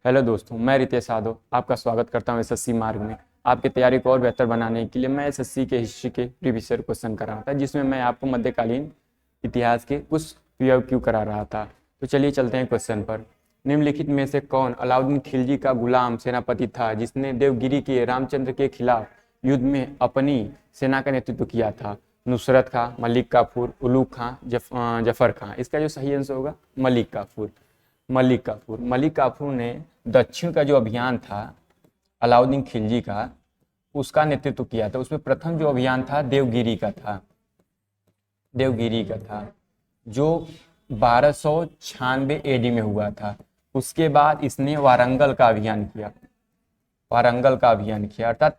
Hello दोस्तों, मैं रितेश यादव आपका स्वागत करता हूं एसएससी मार्ग में। आपकी तैयारी को और बेहतर बनाने के लिए मैं एसएससी के हिस्ट्री के प्रीवियस ईयर क्वेश्चन कर रहा था, जिसमें मैं आपको मध्यकालीन इतिहास के कुछ पीओक्यू करा रहा था। तो चलिए चलते हैं क्वेश्चन पर। निम्नलिखित में से कौन अलाउद्दीन खिलजी का गुलाम सेनापति था जिसने देवगिरी के रामचंद्र के खिलाफ युद्ध में अपनी सेना का नेतृत्व किया था? नुसरत खां, मलिक काफूर, उलूग खां, जफर खां। इसका जो सही आंसर होगा मलिक काफूर। मलिक काफूर ने दक्षिण का जो अभियान था अलाउद्दीन खिलजी का, उसका नेतृत्व किया था। उसमें प्रथम जो अभियान था देवगिरी का था, जो 1296 एडी में हुआ था। उसके बाद इसने वारंगल का अभियान किया अर्थात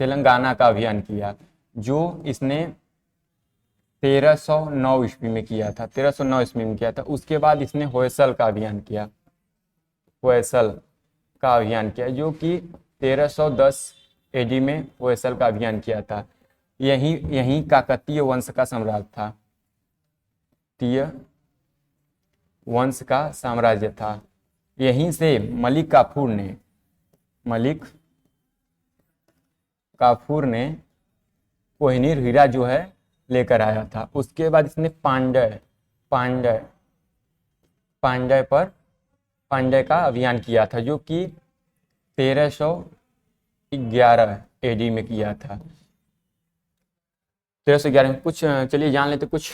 तेलंगाना का अभियान किया, जो इसने 1309 ईस्वी में किया था। उसके बाद इसने होयसल का अभियान किया, जो कि 1310 एडी में होयसल का अभियान किया था। यही काकतीय वंश का साम्राज्य था। यहीं से मलिक काफूर ने कोहिनूर हीरा जो है लेकर आया था। उसके बाद इसने पांड्य का अभियान किया था, जो कि 1311 एडी में किया था। 1311 में कुछ चलिए जान लेते कुछ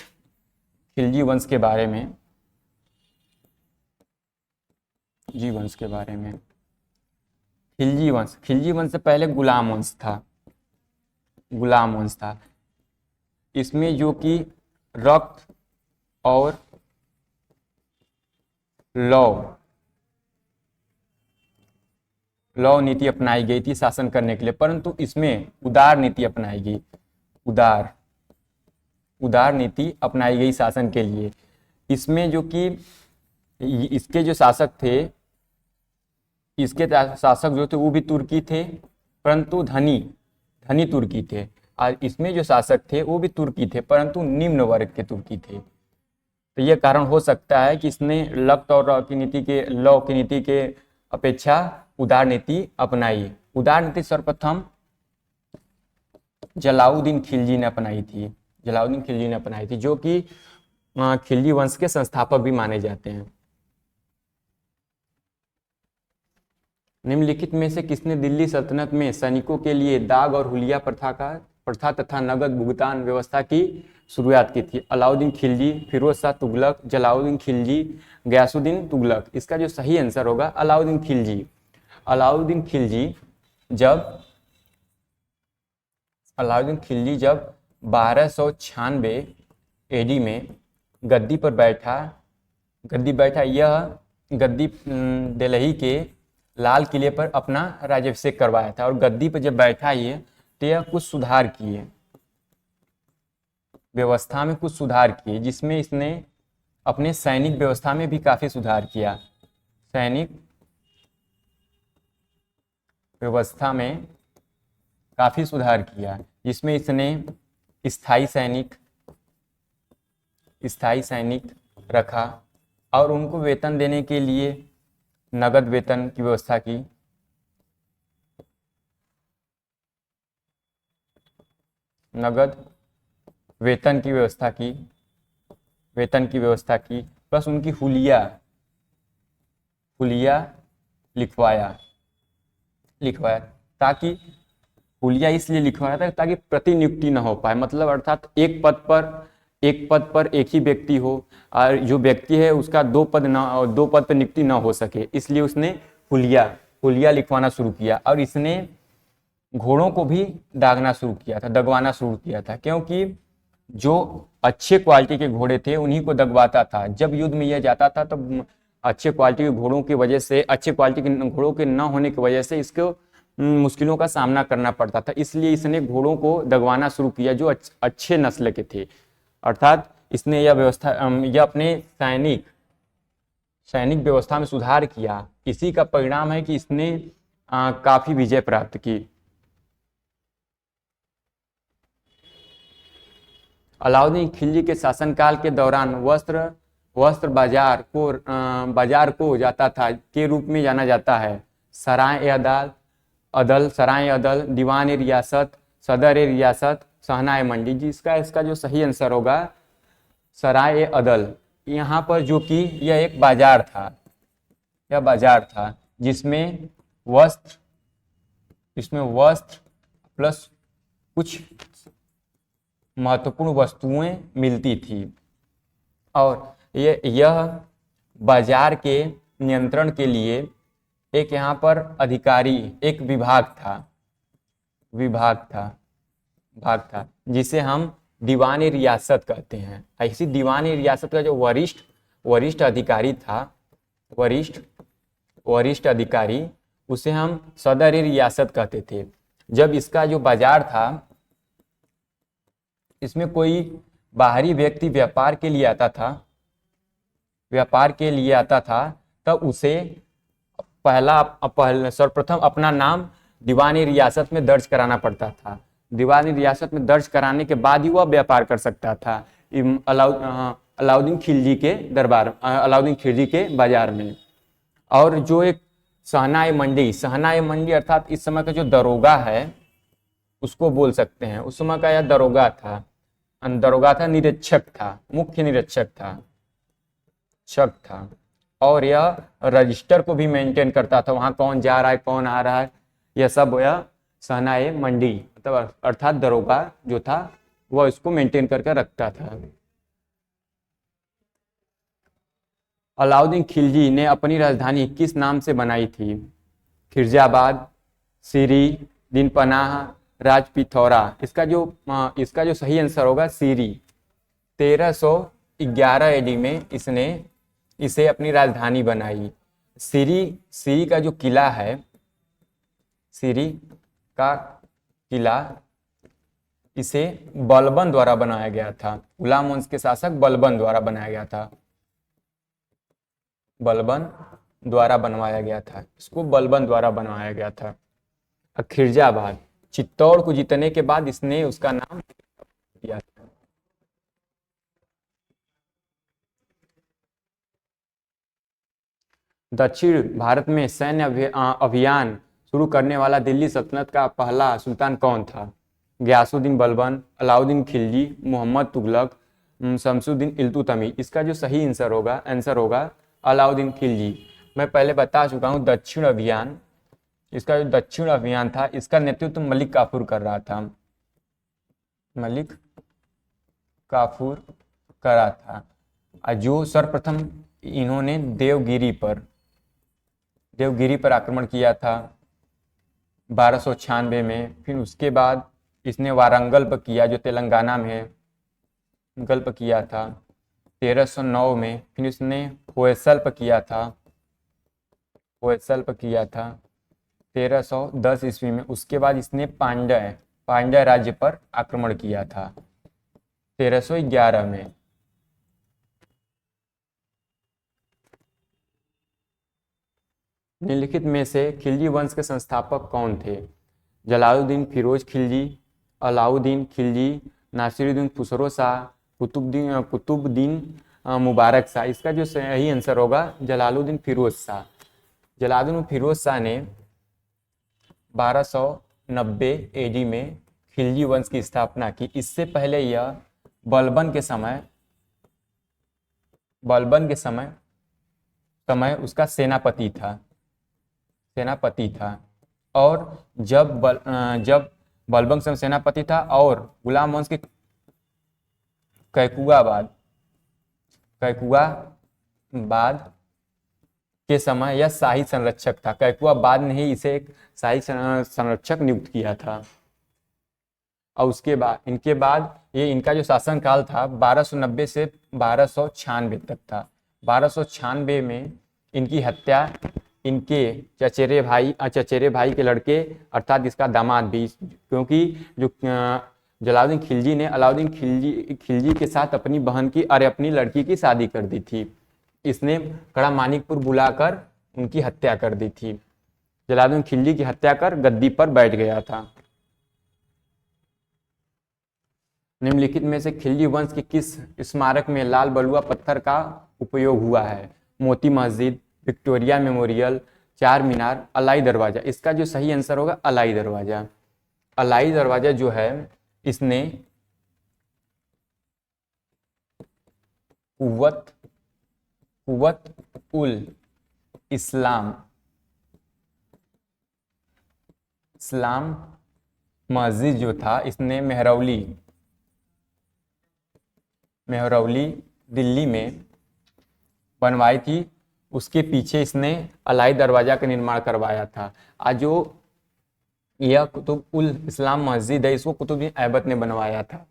खिलजी वंश के बारे में। खिलजी वंश से पहले गुलाम वंश था। इसमें जो कि रक्त और लौ नीति अपनाई गई थी शासन करने के लिए, परंतु इसमें उदार नीति अपनाई गई शासन के लिए। इसमें जो कि इसके शासक जो थे वो भी तुर्की थे, परंतु धनी तुर्की थे। और इसमें जो शासक थे वो भी तुर्की थे, परंतु निम्न वर्ग के तुर्की थे। तो यह कारण हो सकता है कि इसने लक्त और लौ की नीति के अपेक्षा उदार नीति अपनाई। उदार नीति सर्वप्रथम जलाउद्दीन खिलजी ने अपनाई थी, जो कि खिलजी वंश के संस्थापक भी माने जाते हैं। निम्नलिखित में से किसने दिल्ली सल्तनत में सैनिकों के लिए दाग और हुलिया प्रथा तथा नगद भुगतान व्यवस्था की शुरुआत की थी? अलाउद्दीन खिलजी, फिरोज शाह तुगलक, जलाउद्दीन खिलजी, गयासुद्दीन तुगलक। इसका जो सही आंसर होगा अलाउद्दीन खिलजी। अलाउद्दीन खिलजी जब 1296 एडी में गद्दी बैठा, यह गद्दी दिल्ली के लाल किले पर अपना राज्याभिषेक करवाया था। और गद्दी पर जब बैठा ये, तो यह कुछ सुधार किए, व्यवस्था में कुछ सुधार किए, जिसमें इसने अपने सैनिक व्यवस्था में भी काफी सुधार किया। सैनिक व्यवस्था में काफी सुधार किया, जिसमें इसने स्थायी सैनिक रखा और उनको वेतन देने के लिए नगद वेतन की व्यवस्था की। प्लस उनकी हुलिया लिखवाया। ताकि हुलिया इसलिए लिखवाया था ताकि प्रतिनियुक्ति न हो पाए, मतलब अर्थात एक पद पर एक ही व्यक्ति हो, और जो व्यक्ति है उसका दो पद पर नियुक्ति न हो सके, इसलिए उसने हुलिया लिखवाना शुरू किया। और इसने घोड़ों को भी दगवाना शुरू किया था, क्योंकि जो अच्छे क्वालिटी के घोड़े थे उन्हीं को दगवाता था। जब युद्ध में यह जाता था तो अच्छे क्वालिटी के घोड़ों की वजह से, अच्छे क्वालिटी के घोड़ों के न होने की वजह से इसको मुश्किलों का सामना करना पड़ता था। इसलिए इसने घोड़ों को दगवाना शुरू किया जो अच्छे नस्ल के थे। अर्थात इसने यह अपने सैनिक व्यवस्था में सुधार किया। इसी का परिणाम है कि इसने काफी विजय प्राप्त की। अलाउद्दीन खिलजी के शासनकाल के दौरान वस्त्र वस्त्र बाजार को जाता था के रूप में जाना जाता है। सराय अदल अदल सराय अदल, दीवान रियासत, सदर रियासत, सहनाए मंडी। जी इसका जो सही आंसर होगा सराय अदल। यहाँ पर जो कि यह एक बाजार था, यह बाजार था जिसमें वस्त्र प्लस कुछ महत्वपूर्ण वस्तुएं मिलती थी। और यह बाजार के नियंत्रण के लिए एक यहाँ पर अधिकारी, एक विभाग था जिसे हम दीवान रियासत कहते हैं। ऐसी दीवान रियासत का जो वरिष्ठ अधिकारी था, वरिष्ठ अधिकारी, उसे हम सदर रियासत कहते थे। जब इसका जो बाजार था, इसमें कोई बाहरी व्यक्ति व्यापार के लिए आता था तब उसे सर्वप्रथम अपना नाम दीवान रियासत में दर्ज कराना पड़ता था। दीवान रियासत में दर्ज कराने के बाद ही वह व्यापार कर सकता था अलाउद्दीन खिलजी के बाजार में। और जो एक सहनाए मंडी अर्थात इस समय का जो दरोगा है उसको बोल सकते हैं। उस समय का यह दरोगा था, निरीक्षक था, मुख्य निरीक्षक था। और यह रजिस्टर को भी मेंटेन करता था, वहां कौन जा रहा है कौन आ रहा है, यह सब यह सहनाए मंडी मतलब अर्थात दरोगा जो था वह इसको मेंटेन करके रखता था। अलाउद्दीन खिलजी ने अपनी राजधानी किस नाम से बनाई थी? खिरजाबाद, सीरी, दीनपनाह, राजपिथौरा। इसका जो सही आंसर होगा सीरी। 1311 एडी में इसने इसे अपनी राजधानी बनाई। सीरी का जो किला है, सीरी का किला इसे बलबन द्वारा बनाया गया था। गुलाम वंश के शासक बलबन द्वारा बनाया गया था, बलबन द्वारा बनवाया गया था, इसको बलबन द्वारा बनवाया गया था। खिरजाबाद, चित्तौड़ को जीतने के बाद इसने उसका नाम दिया था। दक्षिण भारत में सैन्य अभियान शुरू करने वाला दिल्ली सल्तनत का पहला सुल्तान कौन था? गयासुद्दीन बलबन, अलाउद्दीन खिलजी, मोहम्मद तुगलक, शमसुद्दीन इल्तुतमिश। इसका जो सही आंसर होगा अलाउद्दीन खिलजी। मैं पहले बता चुका हूँ दक्षिण अभियान, इसका जो दक्षिण अभियान था इसका नेतृत्व मलिक काफूर कर रहा था, मलिक काफूर करा था। जो सर्वप्रथम इन्होंने देवगिरी पर आक्रमण किया था 1296 में। फिर उसके बाद इसने वारंगल पर किया जो तेलंगाना में है, गल पर किया था 1309 में। फिर इसने होयसल पर किया था 1310 ईस्वी में। उसके बाद इसने पांड्य राज्य पर आक्रमण किया था 1311 में। निम्नलिखित में से खिलजी वंश के संस्थापक कौन थे? जलालुद्दीन फिरोज खिलजी, अलाउद्दीन खिलजी, नासिरुद्दीन खुसरो शाह, कुतुबुद्दीन मुबारक शाह। इसका जो सही आंसर होगा जलालुद्दीन फिरोज शाह। जलालुद्दीन फिरोज शाह ने 1290 एडी में खिलजी वंश की स्थापना की। इससे पहले यह बलबन के समय उसका सेनापति था। और जब बलबन समय सेनापति था और गुलाम वंश के कैकुआ बाद के समय यह शाही संरक्षक था। कैकुआ बाद ने ही इसे एक शाही संरक्षक नियुक्त किया था। और इनके बाद ये इनका जो शासनकाल था 1290 से 1296 तक था। 1296 में इनकी हत्या इनके चचेरे भाई के लड़के अर्थात इसका दामाद भी, क्योंकि जो जलालुद्दीन खिलजी ने अलाउद्दीन खिलजी के साथ अपनी लड़की की शादी कर दी थी। इसने कड़ा मानिकपुर बुलाकर उनकी हत्या कर दी थी। जलालुद्दीन खिलजी की हत्या कर गद्दी पर बैठ गया था। निम्नलिखित में से खिलजी वंश के किस स्मारक में लाल बलुआ पत्थर का उपयोग हुआ है? मोती मस्जिद, विक्टोरिया मेमोरियल, चार मीनार, अलाई दरवाजा। इसका जो सही आंसर होगा अलाई दरवाजा। अलाई दरवाजा जो है इसने कुव्वत उल इस्लाम मस्जिद जो था इसने मेहरौली दिल्ली में बनवाई थी। उसके पीछे इसने अलाई दरवाजा का निर्माण करवाया था। आज जो यह कुतुब उल इस्लाम मस्जिद है इसको कुतुबुद्दीन ऐबक ने बनवाया था।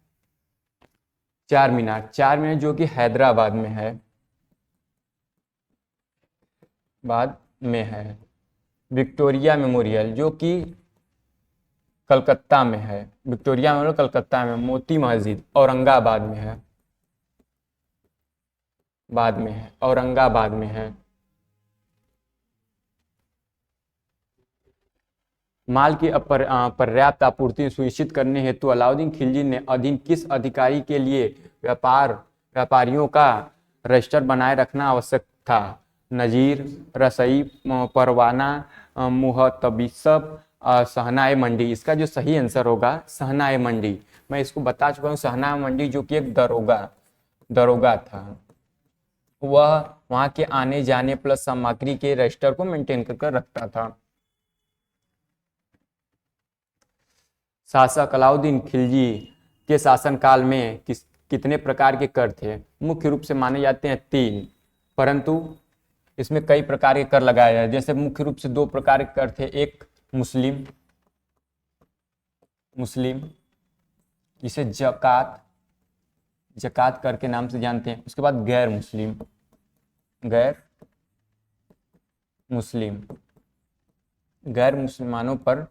चार मीनार जो कि हैदराबाद में है। विक्टोरिया मेमोरियल जो कि कलकत्ता में है। विक्टोरिया मेमोरियल कलकत्ता में। मोती मस्जिद औरंगाबाद में है। औरंगाबाद में है। माल की पर्याप्त आपूर्ति सुनिश्चित करने हेतु अलाउद्दीन खिलजी ने अधीन किस अधिकारी के लिए व्यापारियों का रजिस्टर बनाए रखना आवश्यक था? नजीर, रसई, परवाना, मुहतबिसब, सहनाए मंडी। इसका जो सही आंसर होगा सहनाए मंडी। मैं इसको बता चुका हूँ। सहनाए मंडी जो कि एक दरोगा था, वह वहां के आने जाने प्लस सामग्री के रजिस्टर को मेंटेन कर रखता था। शासक अलाउद्दीन खिलजी के शासनकाल में कितने प्रकार के कर थे? मुख्य रूप से माने जाते हैं 3, परंतु इसमें कई प्रकार के कर लगाए हैं। जैसे मुख्य रूप से 2 प्रकार के कर थे। एक मुस्लिम जिसे जकात कर के नाम से जानते हैं। उसके बाद गैर मुसलमानों पर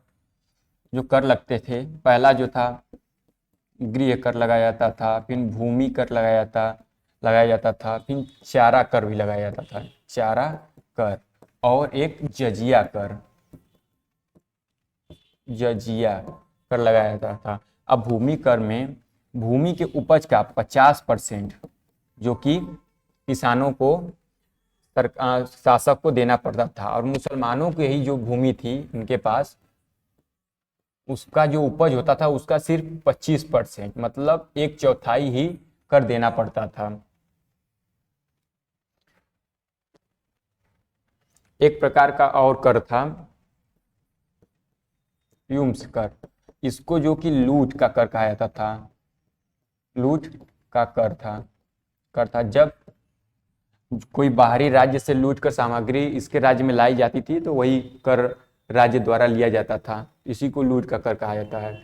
जो कर लगते थे, पहला जो था गृह कर लगाया जाता था, फिर भूमि कर लगाया जाता था, फिर चारा कर भी लगाया जाता था। चारा कर और एक जजिया कर लगाया जाता था। अब भूमि कर में भूमि के उपज का 50% जो कि किसानों को शासक को देना पड़ता था, और मुसलमानों की ही जो भूमि थी उनके पास, उसका जो उपज होता था उसका सिर्फ 25%, मतलब 1/4 ही कर देना पड़ता था। एक प्रकार का और कर था यूम्स कर। इसको जो कि लूट का कर कहा जाता था। लूट का कर था। जब कोई बाहरी राज्य से लूट कर सामग्री इसके राज्य में लाई जाती थी तो वही कर राज्य द्वारा लिया जाता था। इसी को लूट का कर कहा जाता है।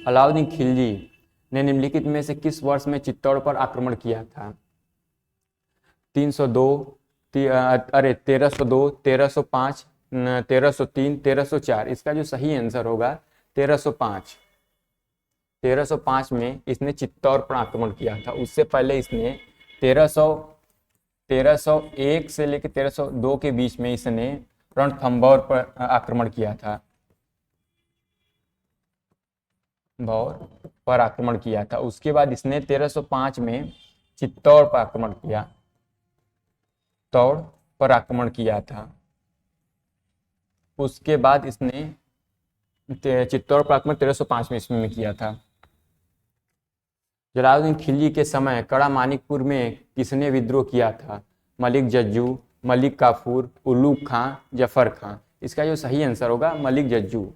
अलाउद्दीन खिलजी ने निम्नलिखित में से किस वर्ष में चित्तौड़ पर आक्रमण किया था? 1302, 1305, 1303, 1304। इसका जो सही आंसर होगा 1305। 1305 में इसने चित्तौड़ पर आक्रमण किया था। उससे पहले इसने 1301 से लेकर 1302 के बीच में इसने रणथंभौर पर आक्रमण किया था। उसके बाद इसने 1305 में चित्तौड़ पर आक्रमण किया था। उसके बाद इसने चित्तौड़ पर आक्रमण 1305 में इसमें किया था। जलालुद्दीन खिलजी के समय कड़ा मानिकपुर में किसने विद्रोह किया था? मलिक जज्जू, मलिक काफूर, उल्लूक खां, जफर खां। इसका जो सही आंसर होगा मलिक जज्जू।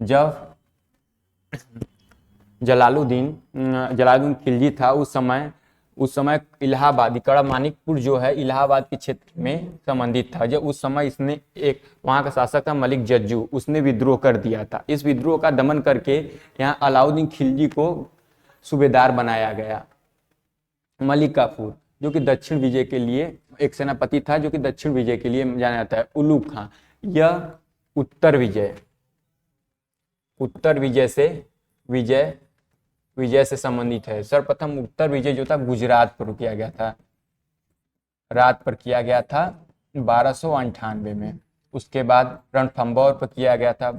जब जलालुद्दीन खिलजी था उस समय इलाहाबादी कड़ा मानिकपुर जो है इलाहाबाद के क्षेत्र में संबंधित था। जब उस समय इसने एक वहां का शासक था मलिक जज्जू, उसने विद्रोह कर दिया था। इस विद्रोह का दमन करके यहाँ अलाउद्दीन खिलजी को सूबेदार बनाया गया। मलिक काफूर जो कि दक्षिण विजय के लिए एक सेनापति था, जो कि दक्षिण विजय के लिए जाना जाता है। उल्लूक खां यह उत्तर विजय से संबंधित है। सर्वप्रथम उत्तर विजय जो था गुजरात पर किया गया था 1298 में। उसके बाद रणथंभौर पर किया गया था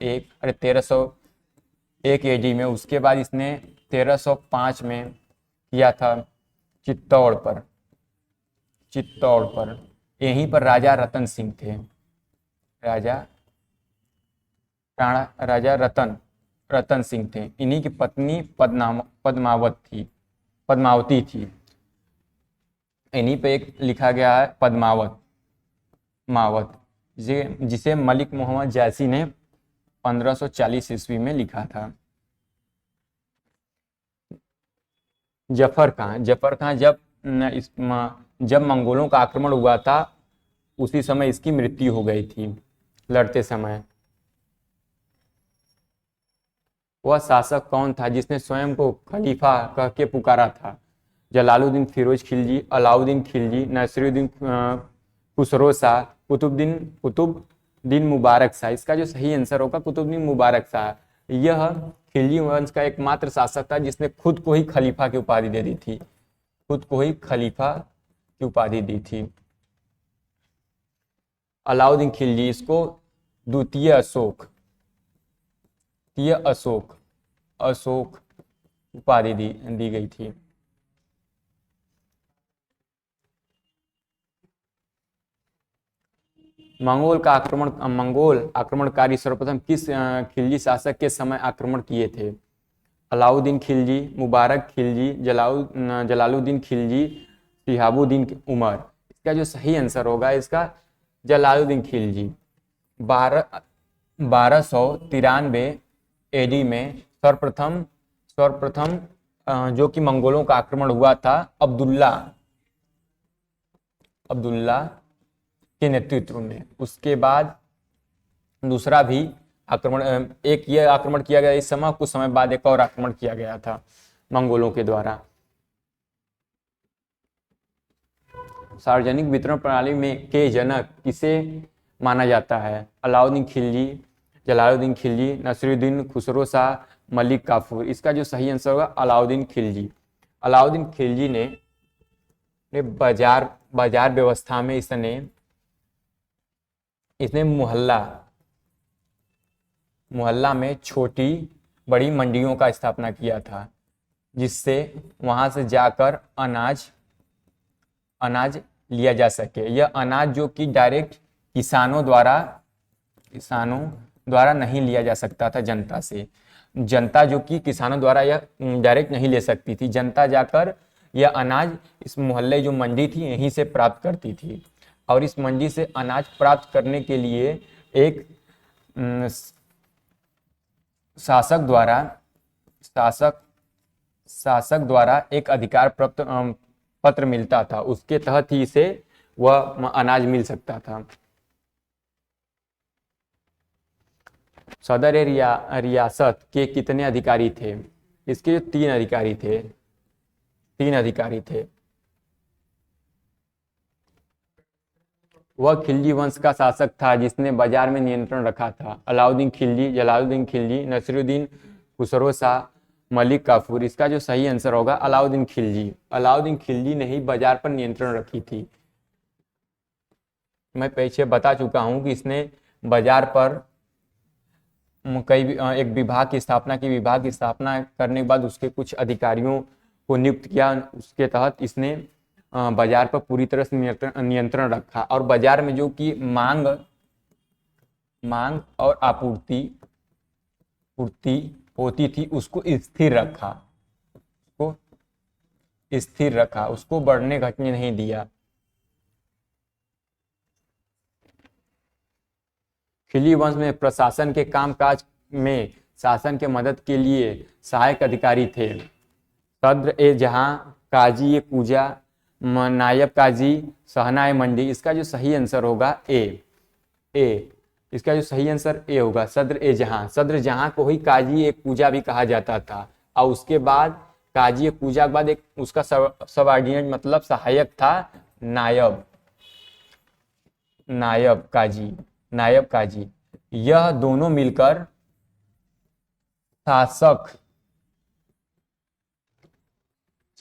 1301 एडी में। उसके बाद इसने 1305 में किया था चित्तौड़ पर। यहीं पर राजा रतन सिंह थे। राजा रतन सिंह थे। इन्हीं की पत्नी पद्मावती थी। इन्हीं पे एक लिखा गया है मावत, जिसे मलिक मोहम्मद जैसी ने 1540 ईस्वी में लिखा था। जफर खां जब मंगोलों का आक्रमण हुआ था उसी समय इसकी मृत्यु हो गई थी लड़ते समय। वह शासक कौन था जिसने स्वयं को खलीफा कह के पुकारा था? जलालुद्दीन फिरोज खिलजी, अलाउद्दीन खिलजी, नसीरुद्दीन खुसरो शाह, कुतुबुद्दीन मुबारक शाह। इसका जो सही आंसर होगा कुतुबुद्दीन मुबारक शाह। यह खिलजी वंश का एकमात्र शासक था जिसने खुद को ही खलीफा की उपाधि दे दी थी। अलाउद्दीन खिलजी, इसको द्वितीय अशोक उपाधि दी गई थी। मंगोल आक्रमणकारी सर्वप्रथम किस खिलजी शासक के समय आक्रमण किए थे? अलाउद्दीन खिलजी, मुबारक खिलजी, जलालुद्दीन खिलजी, शिहाबुद्दीन उमर। इसका जो सही आंसर होगा इसका जलालुद्दीन खिलजी। 1293 एडी में सर्वप्रथम जो कि मंगोलों का आक्रमण हुआ था अब्दुल्ला के नेतृत्व में। उसके बाद दूसरा भी आक्रमण, एक ये आक्रमण किया गया इस समय, कुछ समय बाद एक और आक्रमण किया गया था मंगोलों के द्वारा। सार्वजनिक वितरण प्रणाली में के जनक किसे माना जाता है? अलाउद्दीन खिलजी, जलालुद्दीन खिलजी, नसीरुद्दीन खुसरो शाह, मलिक काफूर। इसका जो सही आंसर होगा अलाउद्दीन खिलजी। अलाउद्दीन खिलजी ने बाजार व्यवस्था में इसने मोहल्ला में छोटी बड़ी मंडियों का स्थापना किया था, जिससे वहां से जाकर अनाज लिया जा सके। यह अनाज जो कि डायरेक्ट किसानों द्वारा नहीं लिया जा सकता था जनता से। जनता जो कि किसानों द्वारा यह डायरेक्ट नहीं ले सकती थी। जनता जाकर यह अनाज इस मोहल्ले जो मंडी थी यहीं से प्राप्त करती थी। और इस मंडी से अनाज प्राप्त करने के लिए एक शासक द्वारा एक अधिकार प्राप्त पत्र मिलता था। उसके तहत ही इसे वह अनाज मिल सकता था। सदर रियासत के कितने अधिकारी थे? इसके 3 अधिकारी थे। वह खिलजी वंश का शासक था जिसने बाजार में नियंत्रण रखा था। अलाउद्दीन खिलजी, जलालुद्दीन खिलजी, नसीरुद्दीन खुसरो शाह, मलिक काफूर। इसका जो सही आंसर होगा अलाउद्दीन खिलजी। अलाउद्दीन खिलजी ने ही बाजार पर नियंत्रण रखी थी। मैं पीछे बता चुका हूं कि इसने बाजार पर एक विभाग की स्थापना करने के बाद उसके कुछ अधिकारियों को नियुक्त किया। उसके तहत इसने बाजार पर पूरी तरह से नियंत्रण रखा और बाजार में जो कि मांग और आपूर्ति होती थी उसको स्थिर रखा, उसको बढ़ने घटने नहीं दिया। खिलजी वंश में प्रशासन के कामकाज में शासन के मदद के लिए सहायक अधिकारी थे। सद्र ए जहां, काजी ए कूजा, नायब काजी, सहनाए मंडी। इसका जो सही आंसर होगा इसका जो सही आंसर ए होगा, सद्र ए जहां। सद्र जहां को ही काजी ए कूजा भी कहा जाता था। और उसके बाद काजी ए कूजा के बाद एक उसका सबऑर्डिनेट मतलब सहायक था नायब काजी। यह दोनों मिलकर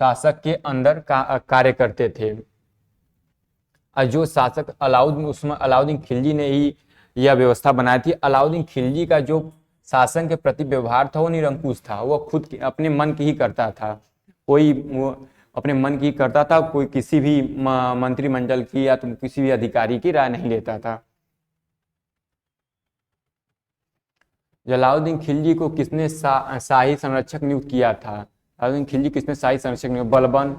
शासक के अंदर कार्य करते थे। और जो शासक अलाउद्दीन खिलजी ने ही यह व्यवस्था बनाई थी। अलाउद्दीन खिलजी का जो शासन के प्रति व्यवहार था वो निरंकुश था, वो खुद अपने मन की ही करता था, कोई वो अपने मन की करता था, कोई किसी भी मंत्रिमंडल की या तो किसी भी अधिकारी की राय नहीं लेता था। जलालुद्दीन खिलजी को किसने शाही संरक्षक नियुक्त किया था? अलाउद्दीन खिलजी किसने शाही संरक्षक नियुक्त? बलबन,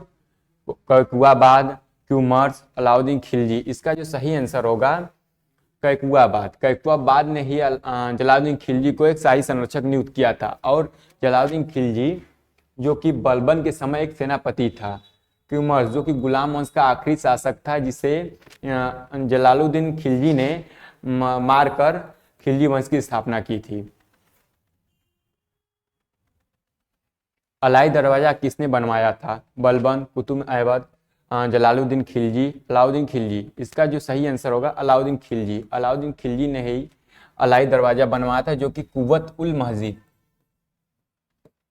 कैकुआबाद, क्यूमर्स, अलाउद्दीन खिलजी। इसका जो सही आंसर होगा कैकुआबाद। कैकुआबाद ने ही जलालुद्दीन खिलजी को एक शाही संरक्षक नियुक्त किया था। और जलालुद्दीन खिलजी जो कि बलबन के समय एक सेनापति था। क्यूमर्स जो कि गुलाम वंश का आखिरी शासक था, जिसे जलालुद्दीन खिलजी ने मारकर खिलजी वंश की स्थापना की थी। अलाई दरवाजा किसने बनवाया था? बलबन, कुतुब ऐबक, जलालुद्दीन खिलजी, अलाउद्दीन खिलजी। इसका जो सही आंसर होगा अलाउद्दीन खिलजी। अलाउद्दीन खिलजी ने ही अलाई दरवाजा बनवाया था, जो कि कुव्वत उल मस्जिद,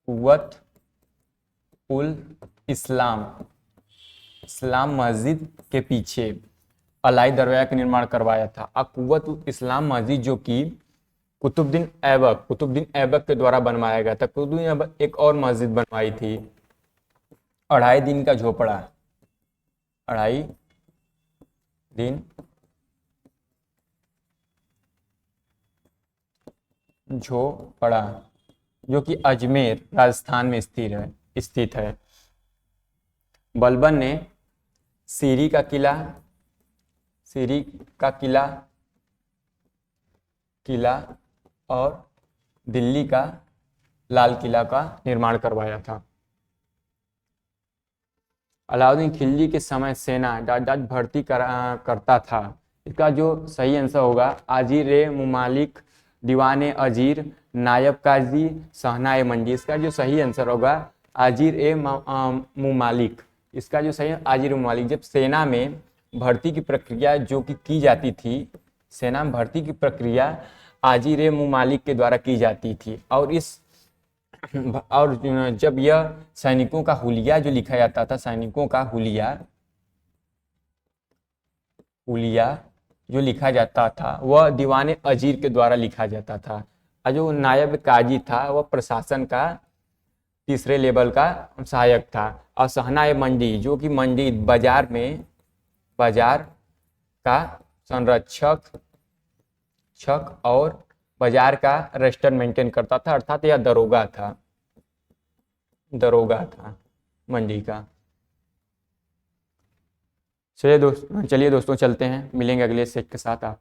कुव्वत उल इस्लाम मस्जिद के पीछे अलाई दरवाजा का निर्माण करवाया था। कुव्वत उल इस्लाम मस्जिद जो कि कुतुबुद्दीन ऐबक के द्वारा बनवाया गया था। कुतुबुद्दीन ऐबक एक और मस्जिद बनवाई थी, अढ़ाई दिन का झोपड़ा, अढ़ाई दिन झोपड़ा, जो कि अजमेर राजस्थान में स्थित है। बलबन ने सीरी का किला और दिल्ली का लाल किला का निर्माण करवाया था। अलाउद्दीन खिलजी के समय सेना जायदाद भर्ती करता था। इसका जो सही आंसर होगा आजीर मुमालिक, दीवान अजीर, नायब काजी, सहना मंडी। इसका जो सही आंसर होगा आजीर मुमालिक। इसका जो सही आजीर मुमालिक। जब सेना में भर्ती की प्रक्रिया जो कि की जाती थी, सेना में भर्ती की प्रक्रिया आजीर मुमालिक के द्वारा की जाती थी। और जब यह सैनिकों का हुलिया जो लिखा जाता था, सैनिकों का हुलिया जो लिखा जाता था वह दीवान अजीर के द्वारा लिखा जाता था। और जो नायब काजी था वह प्रशासन का तीसरे लेवल का सहायक था। और सहना मंडी जो कि मंडी बाजार का संरक्षक और बाजार का रजिस्टर मेंटेन करता था, अर्थात यह दरोगा था मंडी का। चलिए दोस्तों चलते हैं, मिलेंगे अगले सेट के साथ। आप